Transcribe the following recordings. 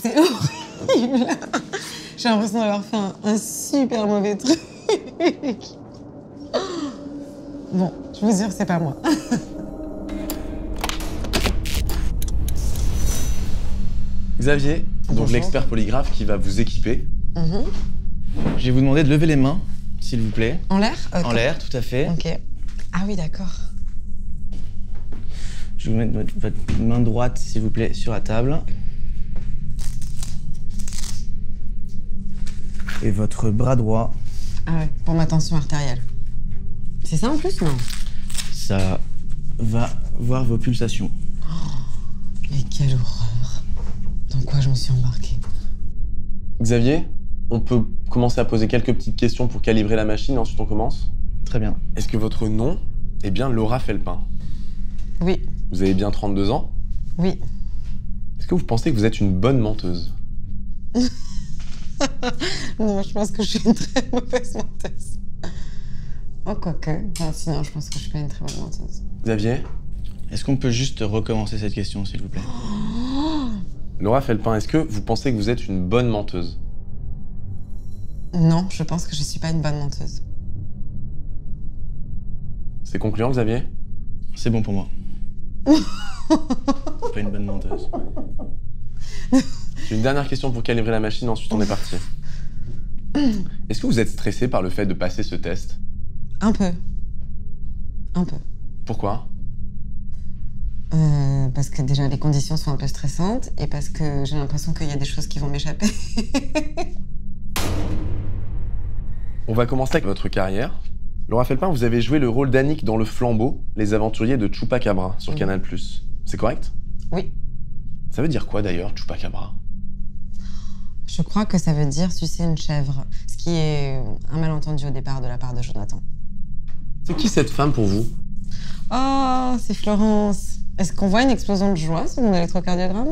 C'est horrible. J'ai l'impression d'avoir fait un super mauvais truc. Bon, je vous jure, c'est pas moi. Xavier, donc Bonjour. l'expert polygraphe qui va vous équiper. Je vais vous demander de lever les mains, s'il vous plaît. En l'air? En l'air, tout à fait. Ok. Ah oui, d'accord. Je vais vous mettre votre main droite, s'il vous plaît, sur la table. Et votre bras droit. Ah ouais, pour ma tension artérielle. C'est ça en plus, non? Ça va voir vos pulsations. Mais quelle horreur. Dans quoi je me suis embarquée? Xavier, on peut commencer à poser quelques petites questions pour calibrer la machine, ensuite on commence. Très bien. Est-ce que votre nom est bien Laura Felpin? Oui. Vous avez bien 32 ans? Oui. Est-ce que vous pensez que vous êtes une bonne menteuse? Non, je pense que je suis une très mauvaise menteuse. Oh, quoique. Enfin, sinon, je pense que je suis pas une très bonne menteuse. Xavier, Est-ce qu'on peut juste recommencer cette question, s'il vous plaît? Laura Felpin, est-ce que vous pensez que vous êtes une bonne menteuse? Non, je pense que je suis pas une bonne menteuse. C'est concluant, Xavier? C'est bon pour moi. Pas une bonne menteuse. J'ai une dernière question pour calibrer la machine, ensuite on est parti. Est-ce que vous êtes stressé par le fait de passer ce test? Un peu. Un peu. Pourquoi? Parce que déjà, les conditions sont un peu stressantes et parce que j'ai l'impression qu'il y a des choses qui vont m'échapper. On va commencer avec votre carrière. Laura Felpin, vous avez joué le rôle d'Annick dans Le Flambeau, les aventuriers de Chupacabra sur Canal+. C'est correct? Oui. Ça veut dire quoi d'ailleurs, Chupacabra? Je crois que ça veut dire sucer une chèvre, ce qui est un malentendu au départ de la part de Jonathan. C'est qui cette femme pour vous? Oh, c'est Florence. Est-ce qu'on voit une explosion de joie sur mon électrocardiogramme?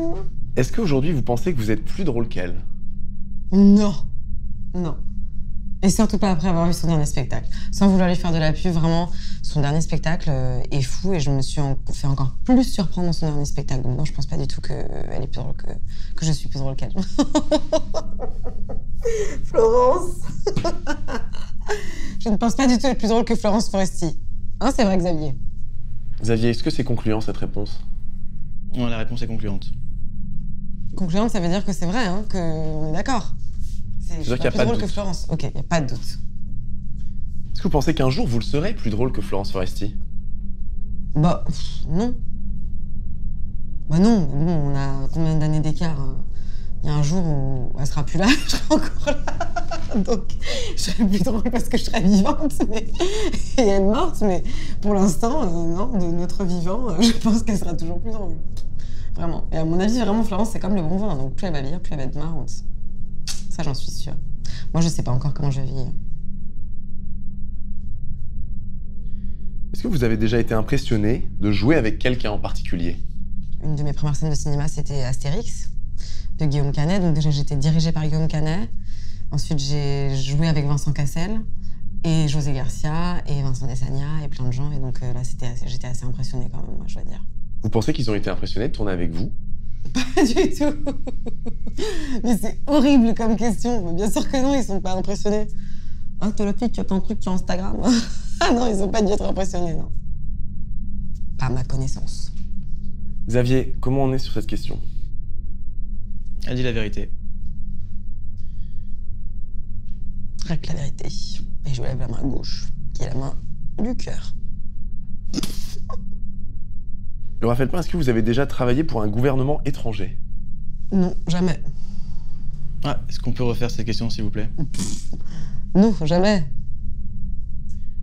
Est-ce qu'aujourd'hui vous pensez que vous êtes plus drôle qu'elle? Non. Non. Et surtout pas après avoir vu son dernier spectacle. Sans vouloir lui faire de la pub, vraiment, son dernier spectacle est fou et je me suis fait encore plus surprendre dans son dernier spectacle. Donc non, je pense pas du tout qu'elle est plus drôle que je suis plus drôle qu'elle. Florence. Je ne pense pas du tout être plus drôle que Florence Foresti. Hein, c'est vrai, Xavier? Xavier, est-ce que c'est concluant cette réponse? Non, la réponse est concluante. Concluante, ça veut dire que c'est vrai, hein, qu'on est d'accord. Je suis qu'il y a plus pas de drôle que doute. Florence. Ok, il n'y a pas de doute. Est-ce que vous pensez qu'un jour vous le serez plus drôle que Florence Foresti? Bah, non. Bah non, mais bon, on a combien d'années d'écart? Il y a un jour où elle sera plus là, je serai encore là. Donc, je serai plus drôle parce que je serai vivante, mais... et elle morte, mais pour l'instant, non, de notre vivant, je pense qu'elle sera toujours plus drôle. Vraiment. Et à mon avis, vraiment, Florence, c'est comme le bon vin. Donc, plus elle va vieillir, plus elle va être marrante. Ça, j'en suis sûre. Moi, je sais pas encore comment je vais vieillir. Est-ce que vous avez déjà été impressionné de jouer avec quelqu'un en particulier? Une de mes premières scènes de cinéma, c'était Astérix, de Guillaume Canet. Donc déjà, j'étais dirigée par Guillaume Canet. Ensuite, j'ai joué avec Vincent Cassel et José Garcia et Vincent Desagna et plein de gens. Et donc là, j'étais assez impressionnée quand même, moi, je dois dire. Vous pensez qu'ils ont été impressionnés de tourner avec vous? Pas du tout. Mais c'est horrible comme question. Mais bien sûr que non, ils sont pas impressionnés. Ah, toi, la fille, tu as ton truc sur Instagram? Ah non, ils ont pas dû être impressionnés, non. Pas à ma connaissance. Xavier, comment on est sur cette question? Elle dit la vérité. Rien que la vérité. Et je lève la main gauche, qui est la main du cœur. Laura Felpin, est-ce que vous avez déjà travaillé pour un gouvernement étranger? Non, jamais. Ah, est-ce qu'on peut refaire cette question, s'il vous plaît? Non, jamais.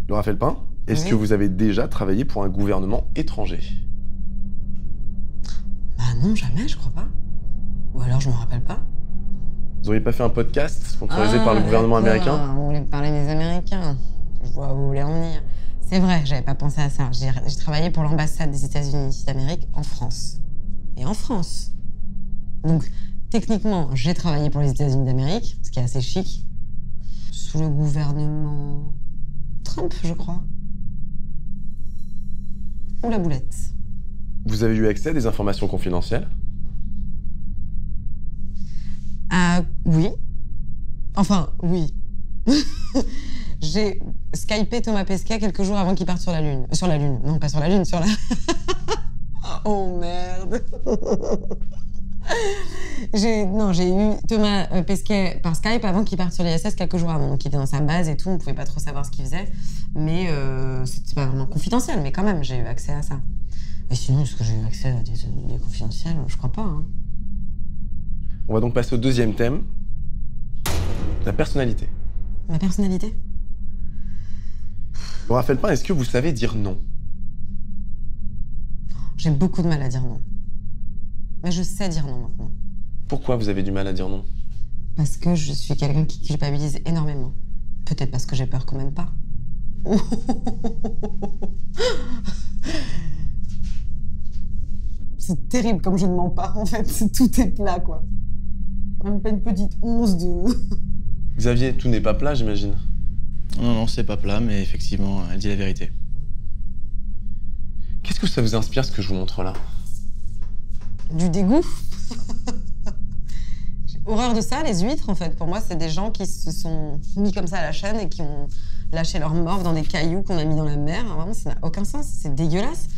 Laura Felpin, est-ce Oui. que vous avez déjà travaillé pour un gouvernement étranger? Bah non, jamais, je crois pas. Ou alors je me rappelle pas. Vous auriez pas fait un podcast sponsorisé par le gouvernement d'accord. américain? Vous voulez me parler des Américains. Je vois où vous voulez en venir. C'est vrai, j'avais pas pensé à ça. J'ai travaillé pour l'ambassade des États-Unis d'Amérique en France. Et en France. Donc, techniquement, j'ai travaillé pour les États-Unis d'Amérique, ce qui est assez chic. Sous le gouvernement Trump, je crois. Ou la boulette. Vous avez eu accès à des informations confidentielles? Ah, oui. Enfin, oui. J'ai skypé Thomas Pesquet quelques jours avant qu'il parte sur la Lune. Sur la Lune. Non, pas sur la Lune, sur la... Oh merde. J'ai eu Thomas Pesquet par Skype avant qu'il parte sur l'ISS quelques jours avant. Donc il était dans sa base et tout, on pouvait pas trop savoir ce qu'il faisait. Mais c'était pas vraiment confidentiel, mais quand même, j'ai eu accès à ça. Et sinon, est-ce que j'ai eu accès à des données confidentielles? Je crois pas. Hein. On va donc passer au deuxième thème, la personnalité. Ma personnalité? Laura Felpin, est-ce que vous savez dire non? J'ai beaucoup de mal à dire non. Mais je sais dire non maintenant. Pourquoi vous avez du mal à dire non? Parce que je suis quelqu'un qui culpabilise énormément. Peut-être parce que j'ai peur qu'on m'aime pas. C'est terrible comme je ne mens pas, en fait. Tout est plat, quoi. Même pas une petite once de... Xavier, tout n'est pas plat, j'imagine. Non, non, c'est pas plat, mais effectivement, elle dit la vérité. Qu'est-ce que ça vous inspire, ce que je vous montre là? Du dégoût. J'ai horreur de ça, les huîtres, en fait. Pour moi, c'est des gens qui se sont mis comme ça à la chaîne et qui ont lâché leur morve dans des cailloux qu'on a mis dans la mer. Vraiment, ça n'a aucun sens. C'est dégueulasse.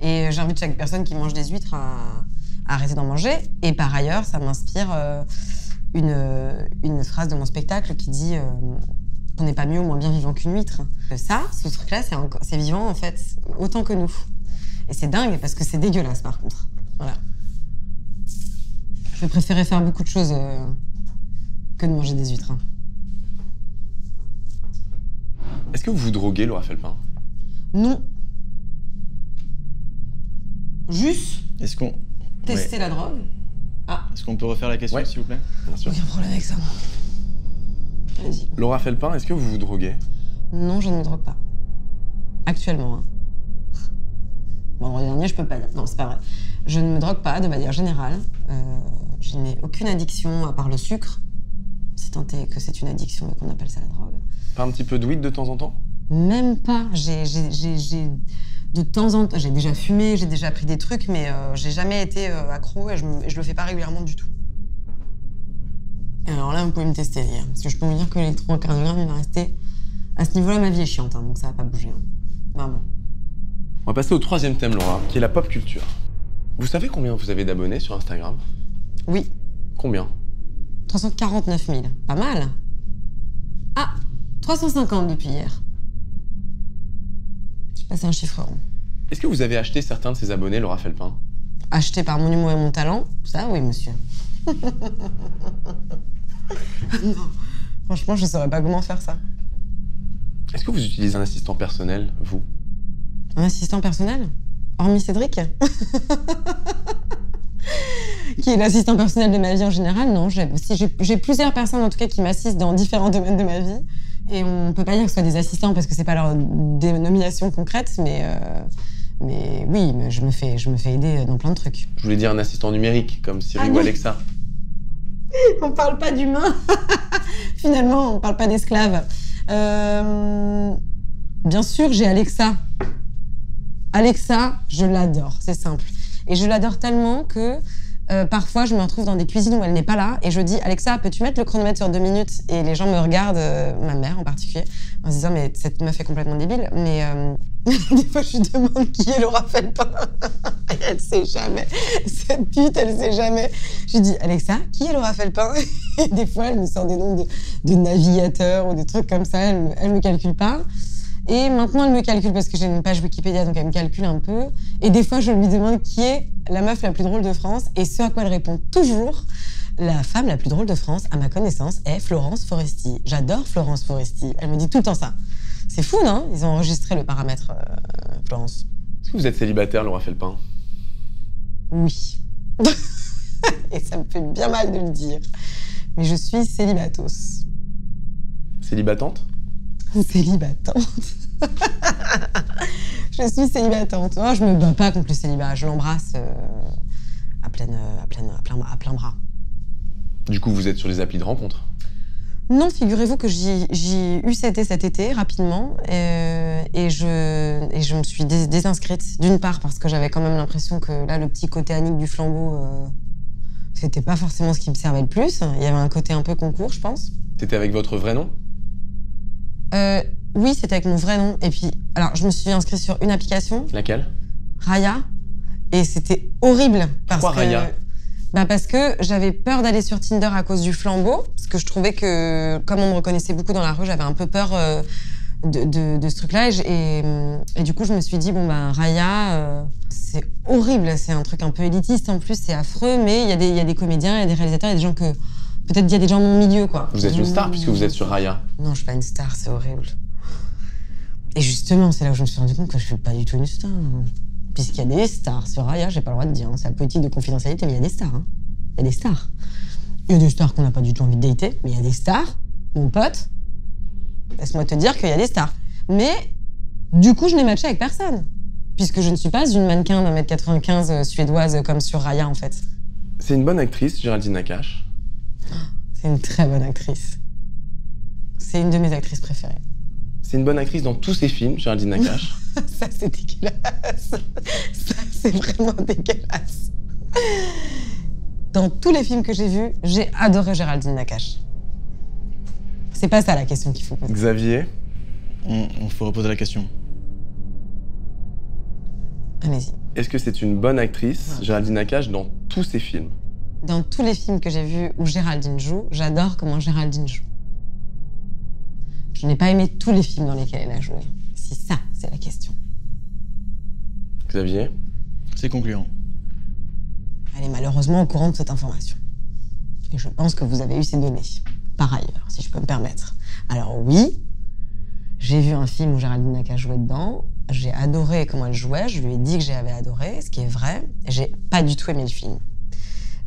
Et j'invite chaque personne qui mange des huîtres à arrêter d'en manger. Et par ailleurs, ça m'inspire une phrase de mon spectacle qui dit qu'on n'est pas mieux ou moins bien vivant qu'une huître. Ça, ce truc-là, c'est vivant, en fait, autant que nous. Et c'est dingue, parce que c'est dégueulasse, par contre. Voilà. Je vais préférer faire beaucoup de choses que de manger des huîtres. Hein. Est-ce que vous vous droguez, Laura Felpin? Non. Juste Est-ce qu'on... tester la drogue. Ah. Est-ce qu'on peut refaire la question, Ouais. s'il vous plaît? Bien sûr. Aucun problème avec ça. Vas-y. Laura Felpin, est-ce que vous vous droguez? Non, je ne me drogue pas. Actuellement. Hein. Vendredi dernier, je peux pas dire. Non, c'est pas vrai. Je ne me drogue pas de manière générale. Je n'ai aucune addiction à part le sucre. Si tant est que c'est une addiction et qu'on appelle ça la drogue. Pas un petit peu de weed de temps en temps? Même pas. De temps en temps, j'ai déjà fumé, j'ai déjà pris des trucs, mais j'ai jamais été accro et je le fais pas régulièrement du tout. Et alors là, vous pouvez me tester, les gars, parce que je peux vous dire que l'électrocardiogramme, il va rester... À ce niveau-là, ma vie est chiante, hein, donc ça va pas bouger. Hein. Vraiment. On va passer au troisième thème, Laura, qui est la pop culture. Vous savez combien vous avez d'abonnés sur Instagram? Oui, Combien? 349 000. Pas mal. Ah, 350 depuis hier. J'ai passé un chiffre rond. Est-ce que vous avez acheté certains de ces abonnés, Laura Felpin? Acheté par mon humour et mon talent, ça oui, monsieur. Non, franchement, je saurais pas comment faire ça. Est-ce que vous utilisez un assistant personnel, vous? Un assistant personnel? Hormis Cédric qui est l'assistant personnel de ma vie en général, non. J'ai plusieurs personnes, en tout cas, qui m'assistent dans différents domaines de ma vie. Et on peut pas dire que ce soit des assistants parce que c'est pas leur dénomination concrète, mais oui, mais je me fais aider dans plein de trucs. Je voulais dire un assistant numérique, comme Siri ou non. Alexa. On parle pas d'humains. Finalement, on parle pas d'esclaves. Bien sûr, j'ai Alexa. Alexa, je l'adore, c'est simple. Et je l'adore tellement que parfois, je me retrouve dans des cuisines où elle n'est pas là et je dis « Alexa, peux-tu mettre le chronomètre sur 2 minutes ?» Et les gens me regardent, ma mère en particulier, en se disant « Mais cette meuf est complètement débile. » Mais des fois, je lui demande qui est Laura Felpin. Et elle sait jamais. Cette pute, elle sait jamais. Je lui dis « Alexa, qui est Laura Felpin ?» Et des fois, elle me sort des noms de navigateurs ou des trucs comme ça. Elle me calcule pas. Et maintenant, elle me calcule parce que j'ai une page Wikipédia, donc elle me calcule un peu. Et des fois, je lui demande qui est la meuf la plus drôle de France. Et ce à quoi elle répond toujours, la femme la plus drôle de France, à ma connaissance, est Florence Foresti. J'adore Florence Foresti. Elle me dit tout le temps ça. C'est fou, non? Ils ont enregistré le paramètre, Florence. Est-ce que vous êtes célibataire, Laura Felpin? Oui. Et ça me fait bien mal de le dire. Mais je suis célibatos. Célibatante? Célibatante. Je suis célibatante. Oh, je me bats pas contre le célibat. Je l'embrasse à plein bras. Du coup, vous êtes sur les applis de rencontre? Non, figurez-vous que j'y UCT cet été, rapidement, et je me suis désinscrite. D'une part, parce que j'avais quand même l'impression que là, le petit côté Annick du flambeau, c'était pas forcément ce qui me servait le plus. Il y avait un côté un peu concours, je pense. C'était avec votre vrai nom? Oui, c'était avec mon vrai nom. Et puis, alors, je me suis inscrite sur une application. Laquelle? Raya. Et c'était horrible. Pourquoi Raya? Parce que j'avais peur d'aller sur Tinder à cause du flambeau. Parce que je trouvais que, comme on me reconnaissait beaucoup dans la rue, j'avais un peu peur de ce truc-là. Et du coup, je me suis dit, bon, Raya, c'est horrible. C'est un truc un peu élitiste. En plus, c'est affreux. Mais il y a des comédiens, il y a des réalisateurs, il y a des gens que... Peut-être qu'il y a des gens de mon milieu, quoi. Vous êtes une star puisque vous êtes sur Raya. Non, je suis pas une star, c'est horrible. Et justement, c'est là où je me suis rendu compte que je suis pas du tout une star. Puisqu'il y a des stars sur Raya, j'ai pas le droit de dire. C'est la politique de confidentialité, mais il y a des stars. Il y a des stars. Il y a des stars qu'on n'a pas du tout envie de dater, mais il y a des stars, mon pote. Laisse-moi te dire qu'il y a des stars. Mais, du coup, je n'ai matché avec personne. Puisque je ne suis pas une mannequin d'1m95 suédoise comme sur Raya, en fait. C'est une bonne actrice, Géraldine Nakache. C'est une très bonne actrice. C'est une de mes actrices préférées. C'est une bonne actrice dans tous ses films, Géraldine Nakache. Ça, c'est dégueulasse. Ça, c'est vraiment dégueulasse. Dans tous les films que j'ai vus, j'ai adoré Géraldine Nakache. C'est pas ça la question qu'il faut poser. Xavier? On faut reposer la question. Allez-y. Est-ce que c'est une bonne actrice, Géraldine Nakache, dans tous ses films? Dans tous les films que j'ai vus où Géraldine joue, j'adore comment Géraldine joue. Je n'ai pas aimé tous les films dans lesquels elle a joué. Si ça, c'est la question. Xavier? C'est concluant. Elle est malheureusement au courant de cette information. Et je pense que vous avez eu ces données. Par ailleurs, si je peux me permettre. Alors oui, j'ai vu un film où Géraldine Nakache jouait dedans. J'ai adoré comment elle jouait. Je lui ai dit que j'avais adoré, ce qui est vrai. J'ai pas du tout aimé le film.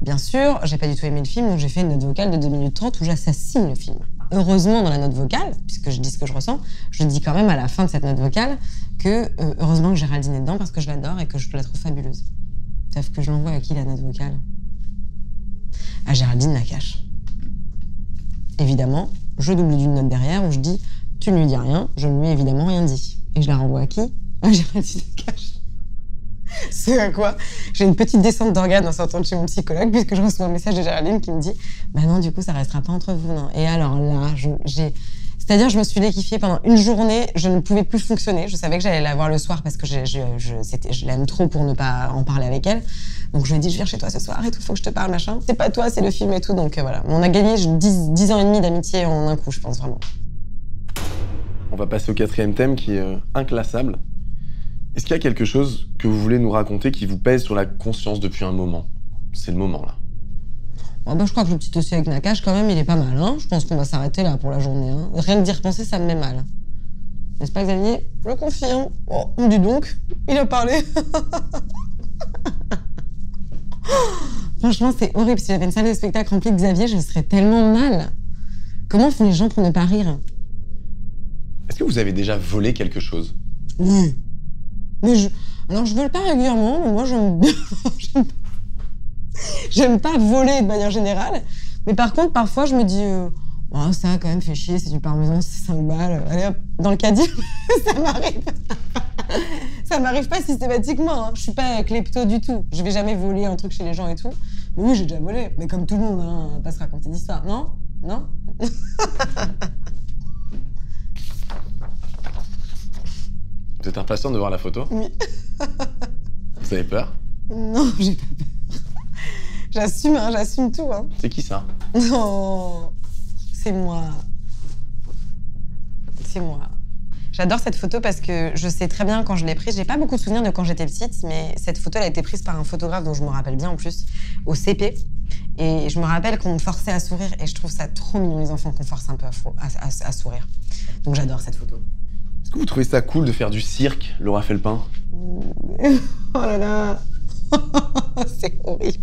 Bien sûr, j'ai pas du tout aimé le film, donc j'ai fait une note vocale de 2 minutes 30 où j'assassine le film. Heureusement, dans la note vocale, puisque je dis ce que je ressens, je dis quand même à la fin de cette note vocale que heureusement que Géraldine est dedans parce que je l'adore et que je la trouve fabuleuse. Sauf que je l'envoie à qui, la note vocale? À Géraldine Nakache. Évidemment, je double d'une note derrière où je dis « Tu ne lui dis rien », je ne lui ai évidemment rien dit. Et je la renvoie à qui? À Géraldine Nakache. C'est à quoi j'ai une petite descente d'organes en sortant de chez mon psychologue puisque je reçois un message de Géraldine qui me dit « Bah non, du coup, ça restera pas entre vous, non ». Et alors là, c'est-à-dire, je me suis léquifiée pendant une journée, je ne pouvais plus fonctionner. Je savais que j'allais la voir le soir parce que je l'aime trop pour ne pas en parler avec elle. Donc je lui ai dit « Je viens chez toi ce soir et tout, faut que je te parle, machin ». C'est pas toi, c'est le film et tout, donc voilà. On a gagné 10 ans et demi d'amitié en un coup, je pense, vraiment. On va passer au 4e thème qui est inclassable. Est-ce qu'il y a quelque chose que vous voulez nous raconter qui vous pèse sur la conscience depuis un moment? C'est le moment, là. Je crois que le petit dossier avec Nakache, quand même, il est pas mal. Hein, je pense qu'on va s'arrêter là pour la journée. Hein. Rien que d'y repenser, ça me met mal. N'est-ce pas, Xavier? Je le confirme. Oh, dis donc, il a parlé. Franchement, c'est horrible. Si j'avais une salle de spectacle remplie de Xavier, je serais tellement mal. Comment font les gens pour ne pas rire? Est-ce que vous avez déjà volé quelque chose? Oui. Mais alors, je vole pas régulièrement, mais moi, j'aime bien. J'aime pas voler de manière générale. Mais par contre, parfois, je me dis oh, ça a quand même fait chier, c'est du parmesan, c'est 5 balles. Allez hop, dans le caddie, ça m'arrive. Ça m'arrive pas systématiquement. Hein. Je suis pas klepto du tout. Je vais jamais voler un truc chez les gens et tout. Mais oui, j'ai déjà volé. Mais comme tout le monde, hein, on va pas se raconter d'histoire. Non? Non? Vous êtes impatient de voir la photo? Oui. Vous avez peur? Non, j'ai pas peur. J'assume, hein, j'assume tout. Hein. C'est qui ça? Non, c'est moi. C'est moi. J'adore cette photo parce que je sais très bien quand je l'ai prise. J'ai pas beaucoup de souvenirs de quand j'étais petite, mais cette photo, elle a été prise par un photographe dont je me rappelle bien en plus, au CP. Et je me rappelle qu'on me forçait à sourire et je trouve ça trop mignon, les enfants qu'on force un peu à sourire. Donc j'adore cette photo. Est-ce que vous trouvez ça cool de faire du cirque, Laura Felpin? Oh là là. C'est horrible.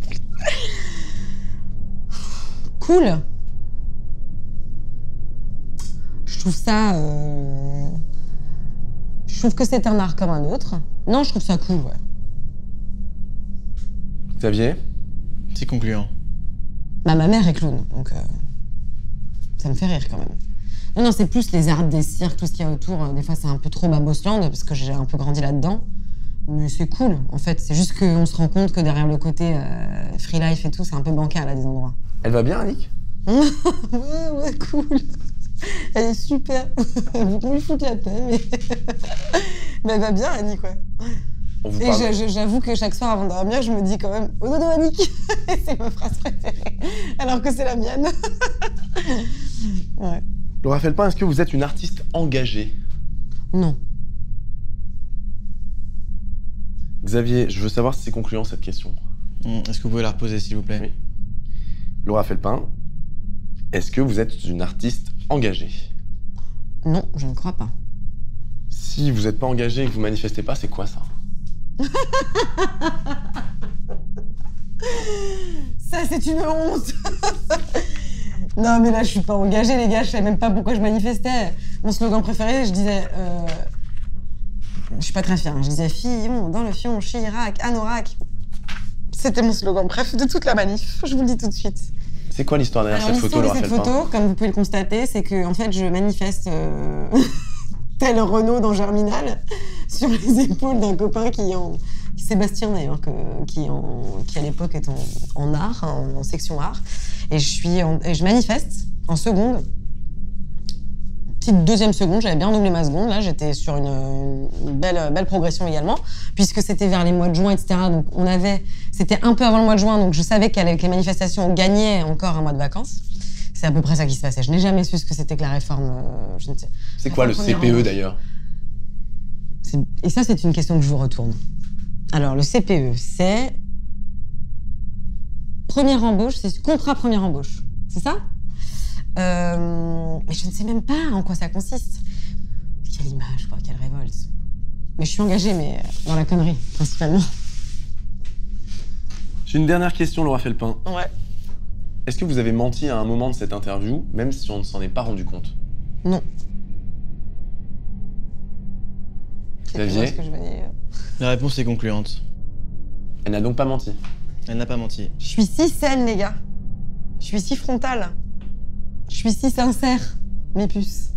Cool. Je trouve ça... Je trouve que c'est un art comme un autre. Non, je trouve ça cool, ouais. Xavier? C'est concluant. Bah, ma mère est clown, donc ça me fait rire quand même. Non, c'est plus les arts des cirques, tout ce qu'il y a autour. Des fois, c'est un peu trop babosland, parce que j'ai un peu grandi là-dedans. Mais c'est cool, en fait. C'est juste qu'on se rend compte que derrière le côté free life et tout, c'est un peu bancal à des endroits. Elle va bien, Annick? Ouais, cool. Elle est super. Elle veut qu'on lui foute la paix, mais elle va bien, Annick, ouais. On vous Et parle. j'avoue que chaque soir avant de dormir, je me dis quand même « Au dodo, Annick !» C'est ma phrase préférée, alors que c'est la mienne. Ouais. Laura Felpin, est-ce que vous êtes une artiste engagée? Non. Xavier, je veux savoir si c'est concluant cette question. Est-ce que vous pouvez la reposer, s'il vous plaît? Oui. Laura Felpin, est-ce que vous êtes une artiste engagée? Non, je ne crois pas. Si vous n'êtes pas engagée et que vous manifestez pas, c'est quoi ça? Ça, c'est une honte. Non, mais là, je suis pas engagée, les gars. Je savais même pas pourquoi je manifestais. Mon slogan préféré, je disais... Je suis pas très fière. Je disais « Fillon, dans le fion, Chirac, anorak ». C'était mon slogan, bref, de toute la manif. Je vous le dis tout de suite. C'est quoi l'histoire derrière Alors, cette photo, l'histoire Laura de cette Felpin? photo, comme vous pouvez le constater, c'est que en fait, je manifeste tel Renaud dans Germinal sur les épaules d'un copain Sébastien d'ailleurs, qui à l'époque est en art, en section art, et je manifeste en seconde. Petite deuxième seconde, j'avais bien doublé ma seconde, là j'étais sur une belle progression également, puisque c'était vers les mois de juin, etc. Donc c'était un peu avant le mois de juin, donc je savais qu'avec les manifestations, on gagnait encore un mois de vacances. C'est à peu près ça qui se passait. Je n'ai jamais su ce que c'était que la réforme. C'est quoi le CPE d'ailleurs? Et ça, c'est une question que je vous retourne. Alors, le CPE, c'est première embauche, c'est contrat première embauche, c'est ça? Mais je ne sais même pas en quoi ça consiste. Quelle image, quoi, quelle révolte. Mais je suis engagée, mais dans la connerie, principalement. J'ai une dernière question, Laura Felpin. Ouais. Est-ce que vous avez menti à un moment de cette interview, même si on ne s'en est pas rendu compte? Non. Xavier? Ce que je veux dire. La réponse est concluante. Elle n'a donc pas menti. Elle n'a pas menti. Je suis si saine, les gars. Je suis si frontale. Je suis si sincère, mes puces.